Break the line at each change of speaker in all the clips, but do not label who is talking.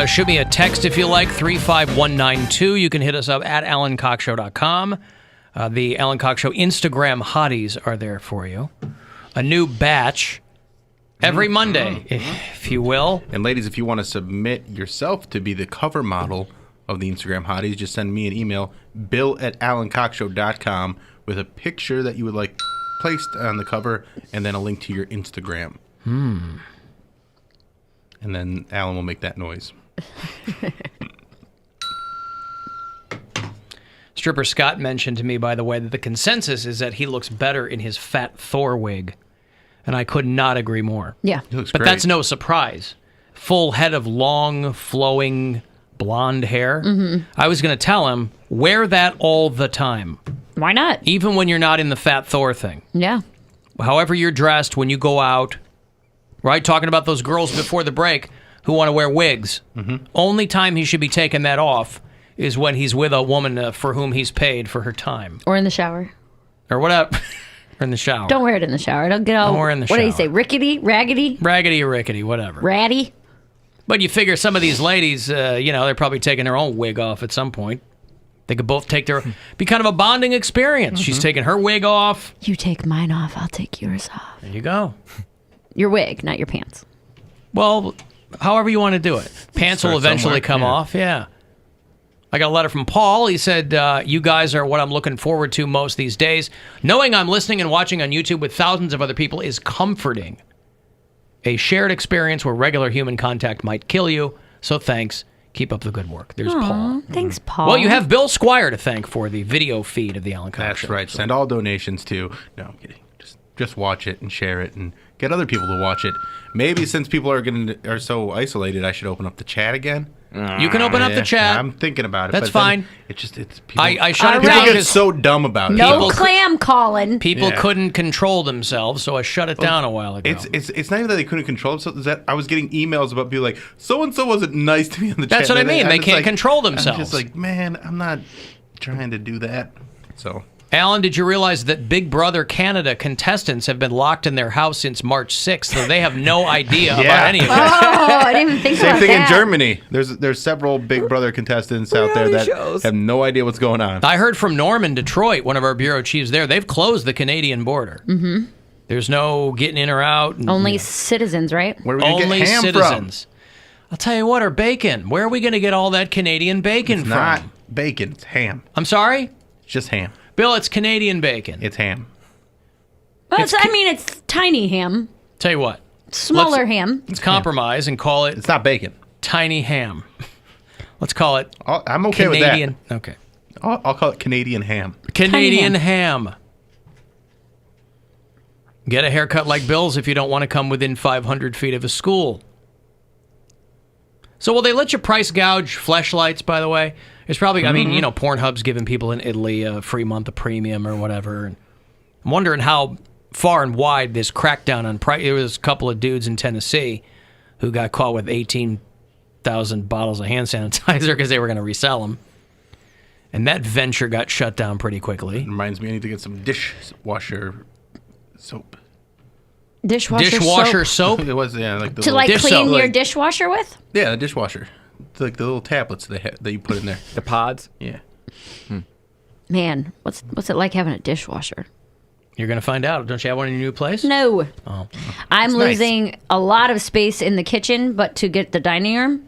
Shoot me a text if you like, 35192. You can hit us up at AlanCoxShow.com. The Alan Cox Show Instagram hotties are there for you. A new batch every Monday, if you will.
And ladies, if you want to submit yourself to be the cover model of the Instagram hotties, just send me an email, bill@AlanCoxShow.com, with a picture that you would like placed on the cover, and then a link to your Instagram. And then Alan will make that noise.
Stripper Scott mentioned to me, by the way, that the consensus is that he looks better in his fat Thor wig. And I could not agree more.
Yeah.
He looks
But
great.
that's no surprise. Full head of long, flowing, blonde hair. I was going to tell him, wear that all the time.
Why not?
Even when you're not in the fat Thor thing.
Yeah.
However you're dressed when you go out, right? Talking about those girls before the break who want to wear wigs. Only time he should be taking that off is when he's with a woman for whom he's paid for her time.
Or in the shower.
Or whatever. Or in the shower.
Don't wear it in the shower. Don't get all.
Don't wear it in the
what do you
shower.
say? Rickety? Raggedy?
Raggedy or rickety, whatever.
Ratty?
But you figure some of these ladies, they're probably taking their own wig off at some point. They could both take be kind of a bonding experience. She's taking her wig off.
You take mine off, I'll take yours off.
There you go.
Your wig, not your pants.
Well, however you want to do it. Pants will
Start
eventually
somewhere,
come
yeah.
off, yeah. I got a letter from Paul. He said, you guys are what I'm looking forward to most these days. Knowing I'm listening and watching on YouTube with thousands of other people is comforting. A shared experience where regular human contact might kill you. So thanks. Keep up the good work. There's Paul.
Thanks, Paul.
Well, you have Bill Squire to thank for the video feed of the Alan Cox
That's
Show.
right. Send all donations to... No, I'm kidding. Just watch it and share it and get other people to watch it. Maybe since people are so isolated, I should open up the chat again.
You can open up the chat.
I'm thinking about it.
That's
but then
fine.
It's people,
I shut it
people
down
get
because
so dumb about it.
No
People-
clam calling.
people
Yeah.
couldn't control themselves, so I shut it down a while ago.
It's not even that they couldn't control themselves. It's that I was getting emails about people like, so-and-so wasn't nice to me on the chat.
That's what I
And
mean.
I'm
They
just
can't
like-
control themselves.
I'm just like, man, I'm not trying to do that. So...
Alan, did you realize that Big Brother Canada contestants have been locked in their house since March 6th, so they have no idea about any of this?
Oh, I didn't even think
Same
about
thing
that.
in Germany. There's several Big Brother contestants out there that have no idea what's going on.
I heard from Norm in Detroit, one of our bureau chiefs there, they've closed the Canadian border. Mm-hmm. There's no getting in or out.
Only citizens, right?
Where are we gonna
Only
get ham
citizens. I'll tell you what, or bacon. Where are we going to get all that Canadian bacon
from?
from?
Not bacon. It's ham.
I'm sorry?
It's just ham.
Bill, it's Canadian bacon.
It's ham.
Well,
It's
it's tiny ham.
Tell you what.
Smaller ham.
Let's compromise and call it
It's not bacon.
tiny ham. Let's call it
I'm okay
Canadian.
with that.
Okay.
I'll call it Canadian ham.
Canadian ham. Get a haircut like Bill's if you don't want to come within 500 feet of a school. So will they let you price gouge fleshlights, by the way? It's probably, Pornhub's giving people in Italy a free month of premium or whatever. And I'm wondering how far and wide this crackdown on price. There was a couple of dudes in Tennessee who got caught with 18,000 bottles of hand sanitizer because they were going to resell them. And that venture got shut down pretty quickly.
Reminds me, I need to get some dishwasher soap.
Dishwasher soap.
It was, like the
To
little
clean
soap.
your dishwasher with?
Yeah, the dishwasher. It's like the little tablets that you put in there.
The pods?
Yeah.
Man, what's it like having a dishwasher?
You're going to find out. Don't you have one in your new place?
No.
Oh.
I'm
It's nice.
losing a lot of space in the kitchen, but to get the dining room.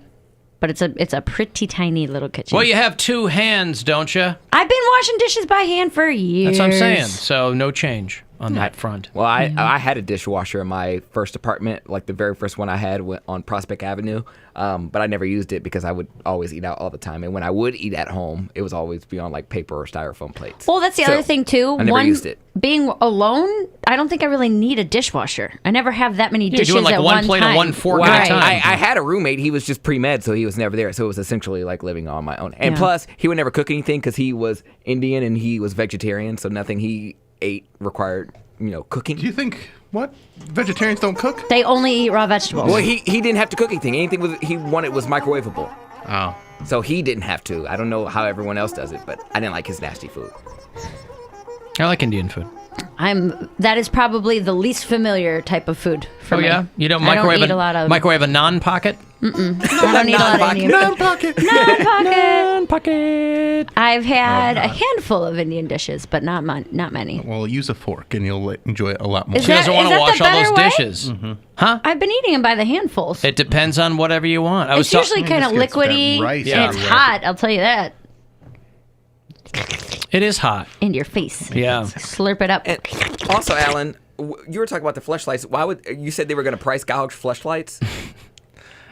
But it's a pretty tiny little kitchen.
Well, you have two hands, don't you?
I've been washing dishes by hand for years.
That's what I'm saying. So no change on that front.
Well, I had a dishwasher in my first apartment, like the very first one I had on Prospect Avenue, but I never used it because I would always eat out all the time. And when I would eat at home, it was always be on like paper or styrofoam plates.
Well, that's the other thing, too.
I never used it.
Being alone, I don't think I really need a dishwasher. I never have that many dishes
doing like
at
one
one
plate
time.
and one fork
Well,
at a time.
I had a roommate. He was just pre-med, so he was never there. So it was essentially like living on my own. And
Yeah.
plus, he would never cook anything because he was Indian and he was vegetarian, so nothing he ate required, cooking.
Do you think, what? Vegetarians don't cook?
They only eat raw vegetables.
Well, he didn't have to cook anything. Anything he wanted was microwavable.
Oh.
So he didn't have to. I don't know how everyone else does it, but I didn't like his nasty food.
I like Indian food.
That is probably the least familiar type of food for me.
You don't
I
microwave
don't eat a lot of
microwave a non-pocket?
I don't need a lot of Indian.
Non-pocket.
Pocket.
I've had a handful of Indian dishes, but not many.
Well, use a fork and you'll enjoy it a lot more.
Is
She doesn't want to
that
wash
the
all those
better way?
dishes. Huh?
I've been eating them by the handfuls.
It depends on whatever you want.
It's usually kind of
just gets that
liquidy,
rice
and it's
everywhere.
hot. I'll tell you that.
It is hot.
In your face.
Yeah.
Slurp it up.
And also, Alan, you were talking about the fleshlights. Why would you said they were going to price gouge fleshlights?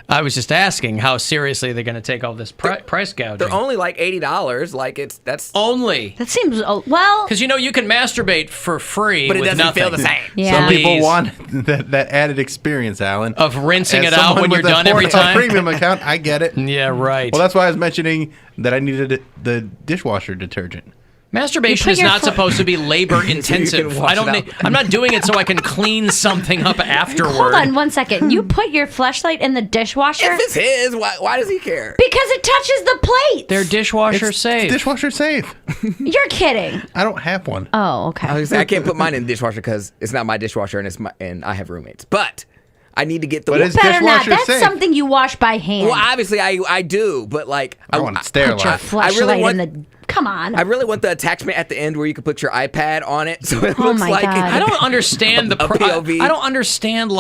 I was just asking how seriously they're going to take all this price gouging.
They're only like $80. Like that's
Only.
That seems well.
Because you can masturbate for free,
but it
with
doesn't
nothing.
feel the same.
Yeah.
Some people
Please.
want that added experience, Alan.
Of rinsing
As
it out
someone
when you're
with a
done every
Pornhub
time.
premium account, I get it.
Yeah, right.
Well, that's why I was mentioning that I needed the dishwasher detergent.
Masturbation
You
is
put your
not supposed to be labor
You
intensive.
can wash
I don't.
it out.
I'm not doing it so I can clean something up afterward.
Hold on 1 second. You put your fleshlight in the dishwasher
if it's his, why does he care?
because it touches the plate.
They're dishwasher safe.
Dishwasher safe.
You're kidding.
I don't have one.
Oh, okay.
I was gonna say, I can't put mine in the dishwasher because it's not my dishwasher and I have roommates. But I need to get the.
But it's
Better not.
dishwasher
That's
safe.
something you wash by hand.
Well, obviously I do, but like
I want it
Put your
sterilized.
fleshlight
want-
in the. Come on.
I really want the attachment at the end where you can put your iPad on it, so it
Oh
looks
my
like
God.
I don't understand the
A POV.
I don't understand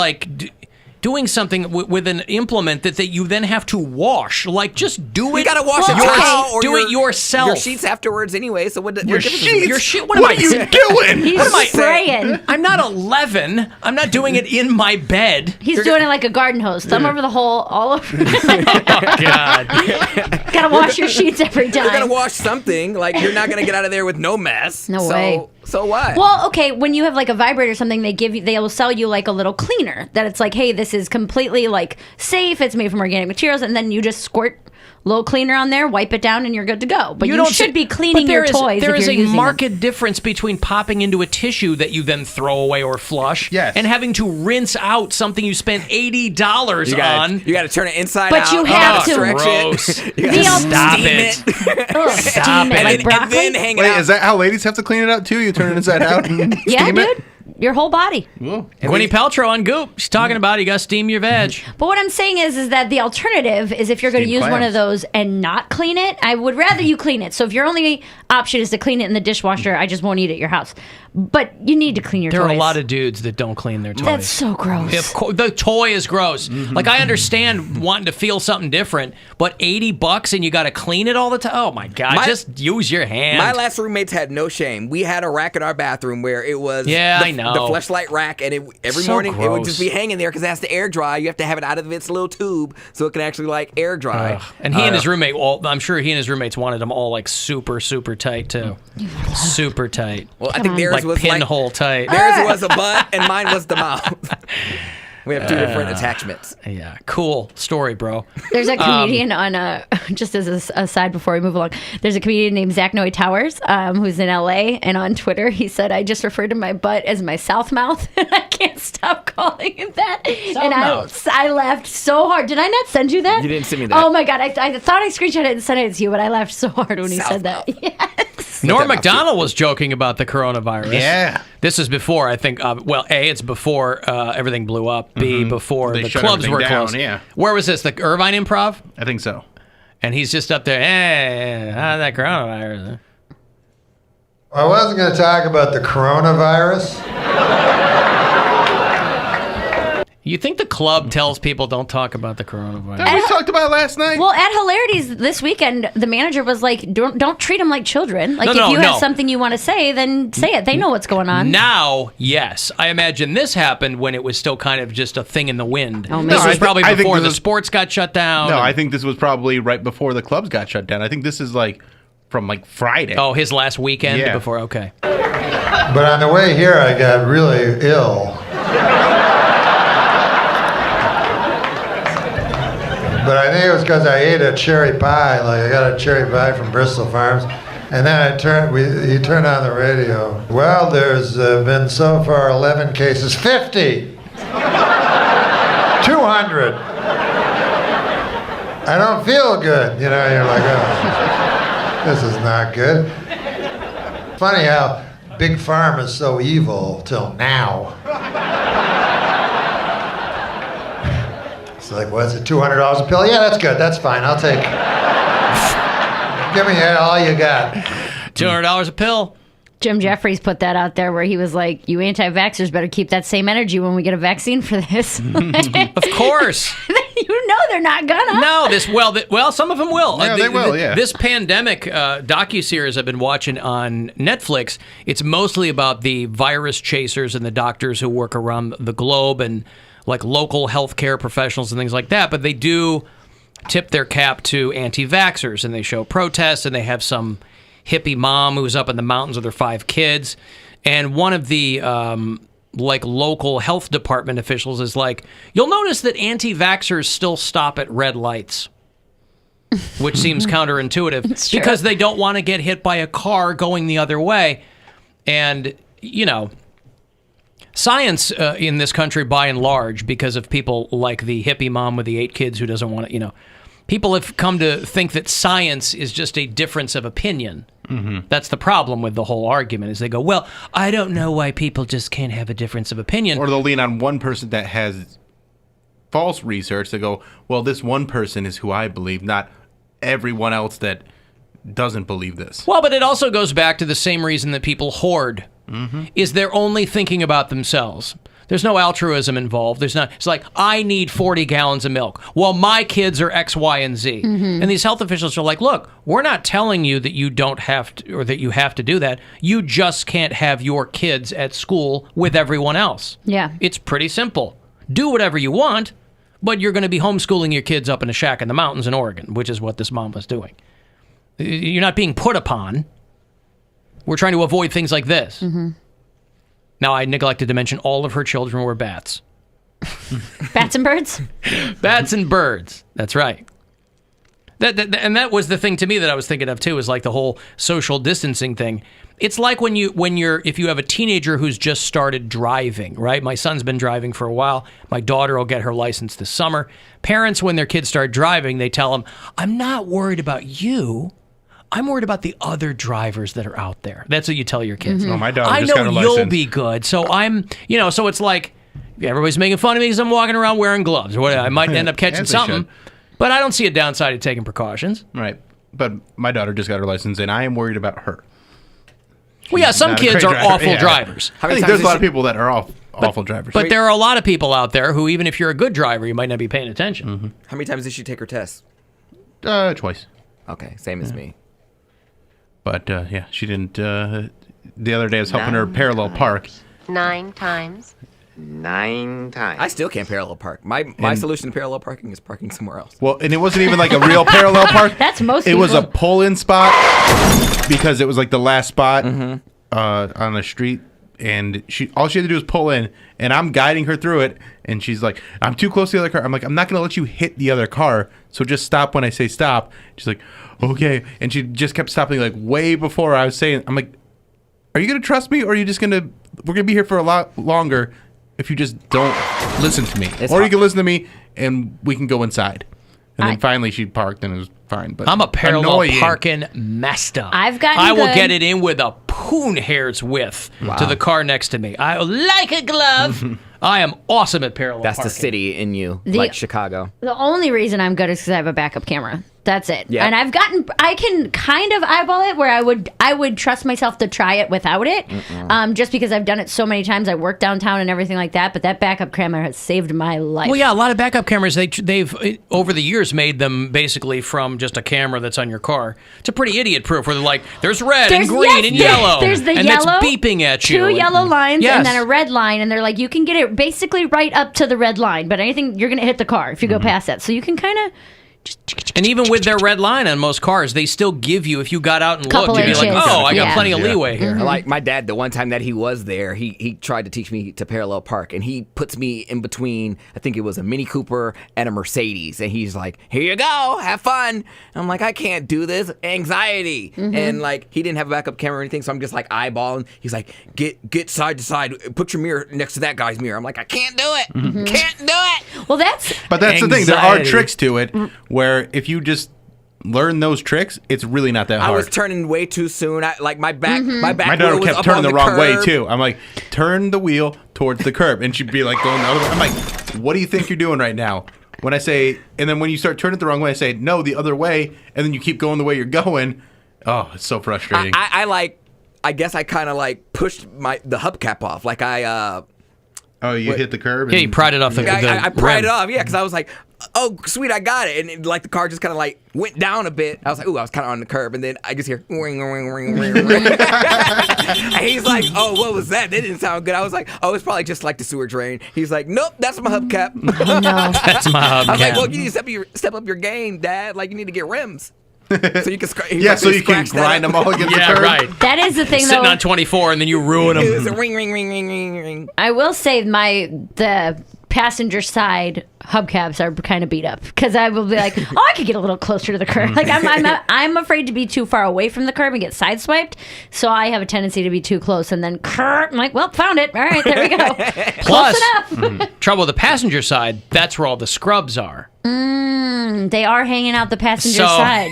doing something with an implement that you then have to wash. Like, just do it.
You gotta wash
Well,
your
okay.
towel or
Do it yourself.
Your sheets afterwards anyway. So what?
Your
difference does it
sheets?
make?
Your shit.
What are you doing?
He's
What am I
spraying.
I'm not 11. I'm not doing it in my bed.
He's doing it like a garden hose. Thumb over the hole, all over.
Oh God.
Gotta wash your sheets every time.
You're gonna wash something. Like you're not gonna get out of there with no mess.
No
so,
way.
So what?
Well, okay, when you have like a vibrator or something, they will sell you like a little cleaner that it's like, hey, this is completely like safe. It's made from organic materials, and then you just squirt a little cleaner on there, wipe it down, and you're good to go. But you should be cleaning your toys.
There
if
is
you're
a
using
marked
them.
difference between popping into a tissue that you then throw away or flush,
Yes.
and having to rinse out something you spent $80 on.
You gotta turn it inside
But
out.
you have to-
stretch
Gross.
it. You gotta
Stop
steam
it.
Ugh,
Stop
steam
it.
it like
and
broccoli.
then hang it
Wait,
out.
is that how ladies have to clean it out too? You turn it inside out and
Yeah,
steam
dude.
it?
Your whole body.
Gwyneth Paltrow on Goop. She's talking about you got to steam your veg.
But what I'm saying is that the alternative is if you're going to
Steamed
use one
clams.
of those and not clean it, I would rather you clean it. So if your only option is to clean it in the dishwasher, I just won't eat at your house. But you need to clean your
There
toys.
are a lot of dudes that don't clean their toys.
That's so gross.
The toy is gross. Like, I understand wanting to feel something different, but $80 and you got to clean it all the time. Oh my God! Just use your hand.
My last roommates had no shame. We had a rack in our bathroom where it was
I know.
the fleshlight rack, and every
So
morning it would
gross.
just be hanging there because it has to air dry. You have to have it out of its little tube so it can actually like air dry.
And he and his roommate, I'm sure he and his roommates wanted them all like super, super tight too. Super tight.
Well, I think theirs
Like
was
pinhole tight.
Theirs was a butt, and mine was the mouth. We have two different attachments.
Yeah, cool story, bro.
There's a comedian on just as a side before we move along. There's a comedian named Zach Noe Towers who's in LA, and on Twitter he said, "I just referred to my butt as my south mouth, and I can't stop calling it that." And
mouth.
I laughed so hard. Did I not send you that?
You didn't send me that.
Oh my God! I thought I screenshot it and sent it to you, but I laughed so hard when he
South
said that. Yes.
Norm Macdonald was joking about the coronavirus.
Yeah.
This is before, I think, well, A, it's before everything blew up. B, before
They
the
shut
clubs
everything
were
down,
closed.
yeah.
Where was this? The Irvine Improv?
I think so.
And he's just up there, hey, how's that coronavirus?
I wasn't going to talk about the coronavirus.
You think the club tells people don't talk about the coronavirus?
We talked about it last night.
Well, at Hilarities this weekend, the manager was like, "Don't treat them like children. Like,
No,
if
no,
you
no.
have something you want to say, then say it. They know what's going on."
Now, yes. I imagine this happened when it was still kind of just a thing in the wind.
Oh, maybe.
This
No,
was probably
I think
before
this
the
is-
sports got shut down.
no,
and-
I think this was probably right before the clubs got shut down. I think this is like from like Friday.
Oh, his last weekend
Yeah.
before, okay.
But on the way here, I got really ill. But I think it was because I ate a cherry pie. Like, I got a cherry pie from Bristol Farms. And then he turned on the radio. Well, there's been so far 11 cases. 50! 200! I don't feel good. You know, you're like, oh, this is not good. Funny how Big Farm is so evil till now. It's like, what's it, $200 a pill? Yeah, that's good. That's fine. I'll take it. Give me all you got.
$200 a pill.
Jim Jeffries put that out there where he was like, you anti-vaxxers better keep that same energy when we get a vaccine for this.
Of course.
You know they're not gonna.
No, some of them will.
Yeah, they will, yeah.
This pandemic docuseries I've been watching on Netflix, it's mostly about the virus chasers and the doctors who work around the globe and like local healthcare professionals and things like that. But they do tip their cap to anti-vaxxers, and they show protests, and they have some hippie mom who's up in the mountains with her 5 kids. And one of the local health department officials is like, you'll notice that anti-vaxxers still stop at red lights, which seems counterintuitive because they don't want to get hit by a car going the other way. And, science in this country, by and large, because of people like the hippie mom with the 8 kids who doesn't want to, people have come to think that science is just a difference of opinion. Mm-hmm. That's the problem with the whole argument, is they go, well, I don't know why people just can't have a difference of opinion.
Or they'll lean on one person that has false research. They go, well, this one person is who I believe, not everyone else that doesn't believe this.
Well, but it also goes back to the same reason that people hoard, is they're only thinking about themselves. There's no altruism involved. It's like, I need 40 gallons of milk. Well, my kids are X, Y, and Z. Mm-hmm. And these health officials are like, look, we're not telling you that you don't have to, or that you have to do that. You just can't have your kids at school with everyone else.
Yeah.
It's pretty simple. Do whatever you want, but you're going to be homeschooling your kids up in a shack in the mountains in Oregon, which is what this mom was doing. You're not being put upon. We're trying to avoid things like this. Mm-hmm. Now, I neglected to mention all of her children were bats.
Bats and birds?
Bats and birds. That's right. And that was the thing to me that I was thinking of, too, is like the whole social distancing thing. It's like if you have a teenager who's just started driving, right? My son's been driving for a while. My daughter will get her license this summer. Parents, when their kids start driving, they tell them, I'm not worried about you. I'm worried about the other drivers that are out there. That's what you tell your kids.
Mm-hmm. Oh, my daughter
I
just got her
know you'll
license.
be good. So so it's like everybody's making fun of me because I'm walking around wearing gloves or whatever. I might end up catching something, but I don't see a downside to taking precautions.
Right. But my daughter just got her license, and I am worried about her.
Well, yeah, some
Not a
kids
great
are
driver.
awful
Yeah.
drivers.
I think there's a lot of people that are awful drivers.
But there are a lot of people out there who, even if you're a good driver, you might not be paying attention.
Mm-hmm.
How many times did she take her test?
Twice.
Okay, same as me.
But, yeah, she didn't. The other day I was helping her parallel park.
9 times.
9 times.
I still can't parallel park. My solution to parallel parking is parking somewhere else.
Well, and it wasn't even like a real parallel park.
That's most
It was a
people.
pull-in spot because it was like the last spot on the street. And all she had to do was pull in, and I'm guiding her through it. And she's like, I'm too close to the other car. I'm like, I'm not going to let you hit the other car. So just stop when I say stop. She's like, okay. And she just kept stopping like way before I was saying. I'm like, are you going to trust me, or are you just going to, we're going to be here for a lot longer if you just don't listen to me. Or you can listen to me and we can go inside. And then finally she parked and it was fine. But
I'm a parallel
annoying.
parking master.
I've gotten
I will
good.
get it in with a poon hair's width to the car next to me. I like a glove. I am awesome at parallel
That's
parking.
the city in you, like Chicago.
The only reason I'm good is because I have a backup camera. That's it.
Yeah.
And I can kind of eyeball it where I would trust myself to try it without it. Just because I've done it so many times. I work downtown and everything like that. But that backup camera has saved my life.
Well, yeah, a lot of backup cameras, they've over the years made them basically from just a camera that's on your car to pretty idiot-proof, where they're like, there's red and green and yellow.
There's the
and
yellow.
that's beeping at you.
Two yellow lines
Yes.
and then a red line. And they're like, you can get it basically right up to the red line. But anything, you're going to hit the car if you go past that. So you can kind of...
And even with their red line on most cars, they still give you, if you got out and
Couple
looked, you'd be like,
inches.
oh, I got
Yeah.
plenty of leeway here.
Like my dad, the one time that he was there, he tried to teach me to parallel park, and he puts me in between, I think it was a Mini Cooper and a Mercedes, and he's like, here you go, have fun. And I'm like, I can't do this, anxiety. And like, he didn't have a backup camera or anything, so I'm just like eyeballing. He's like, get side to side, put your mirror next to that guy's mirror. I'm like, I can't do it, can't do it.
Well, that's...
But that's the thing. There are
Anxiety.
tricks to it where if you just learn those tricks, it's really not that
I
hard.
was turning way too soon. My back
My
wheel
daughter
was
kept
up
turning
on
the wrong way
curb.
too. I'm like, turn the wheel towards the curb, and she'd be like going the other way. I'm like, what do you think you're doing right now? when I say, and then when you start turning it the wrong way, I say, no, the other way, and then you keep going the way you're going. Oh, it's so frustrating.
I guess I kind of like pushed the hubcap off. Like
you hit the curb?
Yeah, you pried it off the
I pried
rim.
it off, because I was like, oh, sweet, I got it. And like the car just kind of like went down a bit. I was like, ooh, I was kind of on the curb. And then I just hear, ring, ring, ring, ring, ring. And he's like, oh, what was that? That didn't sound good. I was like, oh, it's probably just like the sewer drain. He's like, nope, that's my hubcap.
No.
That's my hubcap.
I was like, well, you need to step up your game, Dad. Like, you need to get rims. So you can
so you can grind them all against the curb.
right.
That is the thing,
Sitting
though.
on 24 and then you ruin
It was
them.
a ring, ring, ring, ring, ring, ring.
I will say the passenger side hubcaps are kind of beat up because I will be like, oh, I could get a little closer to the curb. Like I'm afraid to be too far away from the curb and get sideswiped. So I have a tendency to be too close and then I'm like, well, found it. All right, there we go.
Plus,
Close enough.
trouble with the passenger side, that's where all the scrubs are.
They are hanging out the passenger
So-
side,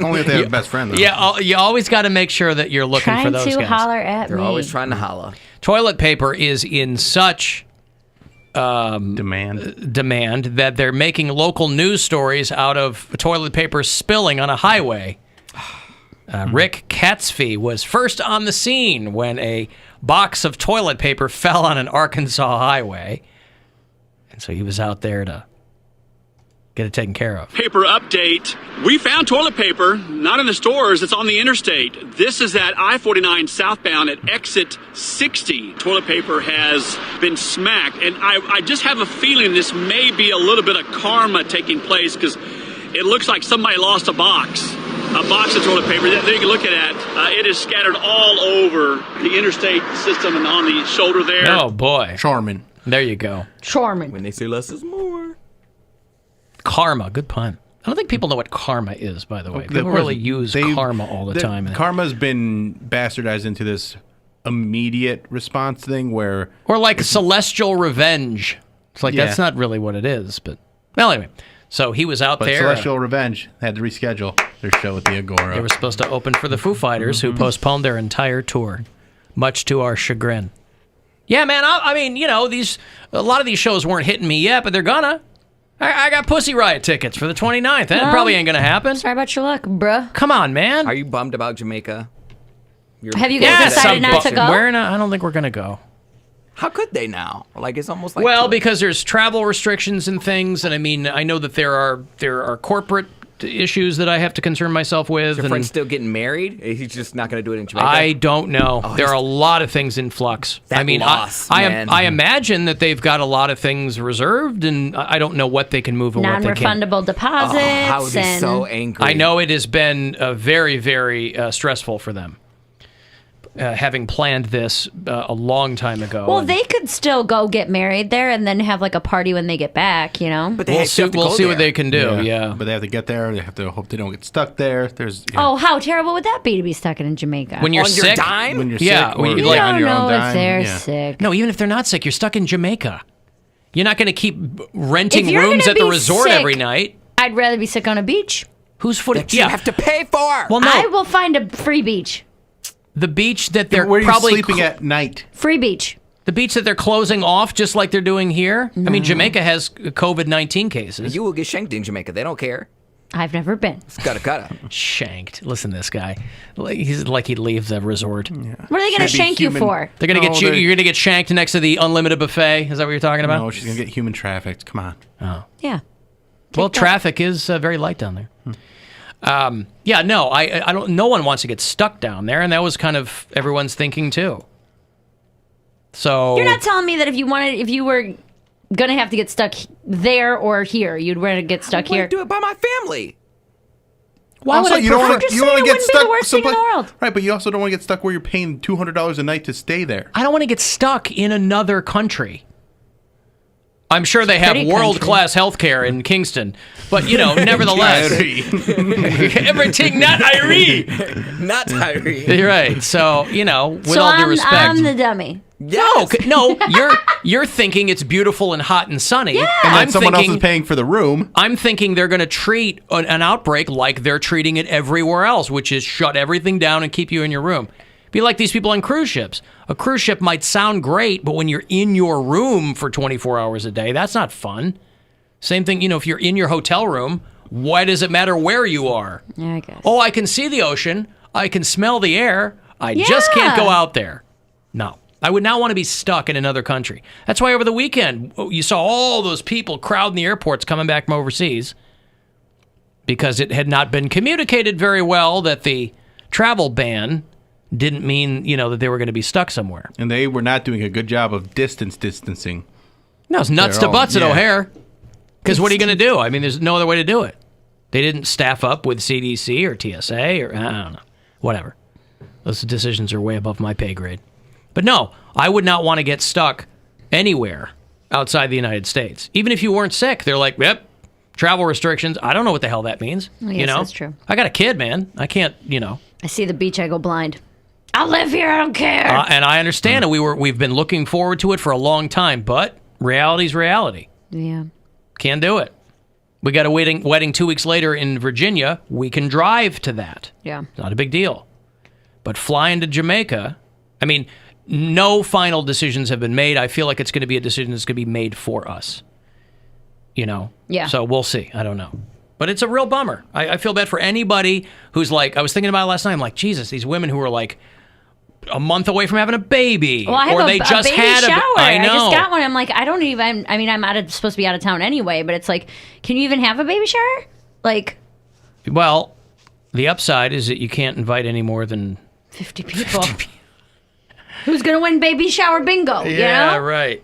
Only if they have a best friend, though.
Yeah, you always got to make sure that you're looking for
trying
those
to
guys.
holler at
They're
me.
always trying to holla.
Toilet paper is in such
Demand.
that they're making local news stories out of toilet paper spilling on a highway. Rick Katzfee was first on the scene when a box of toilet paper fell on an Arkansas highway. And so he was out there to get it taken care of.
Paper update. We found toilet paper, not in the stores, it's on the interstate. This is at I-49 southbound at exit 60. Toilet paper has been smacked, and I just have a feeling this may be a little bit of karma taking place because it looks like somebody lost a box of toilet paper that you can look at. It is scattered all over the interstate system and on the shoulder there.
Oh, boy.
Charmin.
There you go.
Charmin.
When they say less is more.
Karma. Good pun. I don't think people know what karma is, by the way.
Of
People
course,
really use karma all the time.
Karma's been bastardized into this immediate response thing where...
Or like celestial revenge. It's like,
Yeah.
that's not really what it is. But, well, anyway. So he was out
But
there.
Celestial Revenge had to reschedule their show at the Agora.
They were supposed to open for the Foo Fighters, who postponed their entire tour, much to our chagrin. Yeah, man. I mean, you know, a lot of these shows weren't hitting me yet, but they're gonna. I got Pussy Riot tickets for the 29th. That probably ain't gonna happen.
Sorry about your luck, bruh.
Come on, man.
Are you bummed about Jamaica?
Have you guys decided not to go?
I don't think we're gonna go.
How could they now? Like, it's almost like...
Well, because there's travel restrictions and things, and I mean, I know that there are corporate issues that I have to concern myself with.
Your
and
friend's still getting married? He's just not going to do it in Jamaica?
I don't know. There are a lot of things in flux.
That
I mean,
loss, man.
I imagine that they've got a lot of things reserved, and I don't know what they can move and what they can't.
Non-refundable deposits.
I would be
and
so angry.
I know it has been very, very stressful for them. Having planned this a long time ago.
Well,
and
they could still go get married there and then have like a party when they get back, you know?
But they
we'll
still
see,
have to
we'll
go
see what
there.
they can do. Yeah.
But they have to get there. They have to hope they don't get stuck there. There's
Oh, how terrible would that be to be stuck in Jamaica?
When you're
On your
sick,
dime?
when you're
Yeah,
sick
when
or
you-
you
like,
don't
on your
know
own
if
dime.
they're
yeah.
sick.
no, even if they're not sick, you're stuck in Jamaica. You're not going to keep renting
If you're
rooms
gonna
at the
be
resort
sick-
every night.
I'd rather be sick on a beach.
Whose foot?
That you have to pay for.
Well, no,
I will find a free beach.
the beach that they're
Where are you
probably
sleeping at night?
Free beach.
the beach that they're closing off, just like they're doing here. I mean, Jamaica has COVID-19 cases.
You will get shanked in Jamaica. They don't care.
I've never been.
It's gotta.
Shanked. Listen to this guy. He's like he'd leave the resort.
What are they going to
Maybe
shank
human-
you for?
They're gonna
No,
get you.
they're-
You're gonna get shanked next to the unlimited buffet. Is that what you're talking about?
No, she's going to get human trafficked. Come on.
Yeah.
Well,
that.
traffic is very light down there. Yeah, no, I don't. No one wants to get stuck down there, and that was kind of everyone's thinking too. So
You're not telling me that if you were going to have to get stuck there or here, you'd rather get stuck
I
here.
want to do it by my family.
why would
Also,
I
you don't
prefer-
want
just
to
saying it
get
wouldn't be the
stuck
worst thing in the
someplace-
world.
Right, but you also don't want to get stuck where you're paying $200 a night to stay there.
I don't want to get stuck in another country. I'm sure they have
Pretty
world-class healthcare in Kingston, but nevertheless, everything not Irie.
Not Tyree.
You're right. So with
so
all due
I'm
respect,
the dummy.
no, you're thinking it's beautiful and hot and sunny.
Yeah.
And then
I'm
someone
thinking,
else is paying for the room.
I'm thinking they're going to treat an outbreak like they're treating it everywhere else, which is shut everything down and keep you in your room. Be like these people on cruise ships. A cruise ship might sound great, but when you're in your room for 24 hours a day, that's not fun. Same thing, if you're in your hotel room, why does it matter where you are?
Yeah, I guess.
Oh, I can see the ocean. I can smell the air. I just can't go out there. No. I would not want to be stuck in another country. That's why over the weekend, you saw all those people crowding the airports coming back from overseas because it had not been communicated very well that the travel ban didn't mean, that they were going to be stuck somewhere.
And they were not doing a good job of distancing.
No, it's nuts to butts at O'Hare. Because what are you going to do? I mean, there's no other way to do it. They didn't staff up with CDC or TSA or, I don't know, whatever. Those decisions are way above my pay grade. But no, I would not want to get stuck anywhere outside the United States. Even if you weren't sick, they're like, yep, travel restrictions. I don't know what the hell that means.
Yes, that's true.
I got a kid, man. I can't,
I see the beach, I go blind. I'll live here, I don't care.
And I understand it. We've been looking forward to it for a long time, but reality's reality.
Yeah.
Can't do it. We got a wedding 2 weeks later in Virginia. We can drive to that.
Yeah.
Not a big deal. But flying to Jamaica, I mean, no final decisions have been made. I feel like it's going to be a decision that's going to be made for us.
Yeah.
So we'll see. I don't know. But it's a real bummer. I feel bad for anybody who's like, I was thinking about it last night. I'm like, Jesus, these women who are like a month away from having a baby.
Well, I have
or
a
they just
baby
had
shower.
I know.
I just got one. I'm like, I don't even, I'm supposed to be out of town anyway, but it's like, can you even have a baby shower? Like,
well, the upside is that you can't invite any more than
50 people. Who's going to win baby shower bingo?
Yeah, right.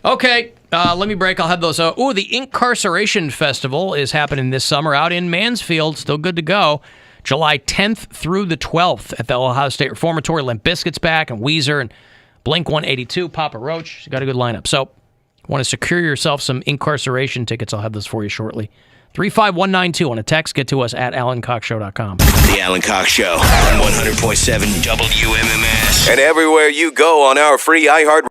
Okay, let me break. I'll have those. The Incarceration Festival is happening this summer out in Mansfield. Still good to go. July 10th through the 12th at the Ohio State Reformatory. Limp Bizkit's back, and Weezer, and Blink-182, Papa Roach. Got a good lineup. So, want to secure yourself some incarceration tickets. I'll have those for you shortly. 35192 on a text. Get to us at alancoxshow.com.
The Alan Cox Show on 100.7 WMMS. And everywhere you go on our free iHeart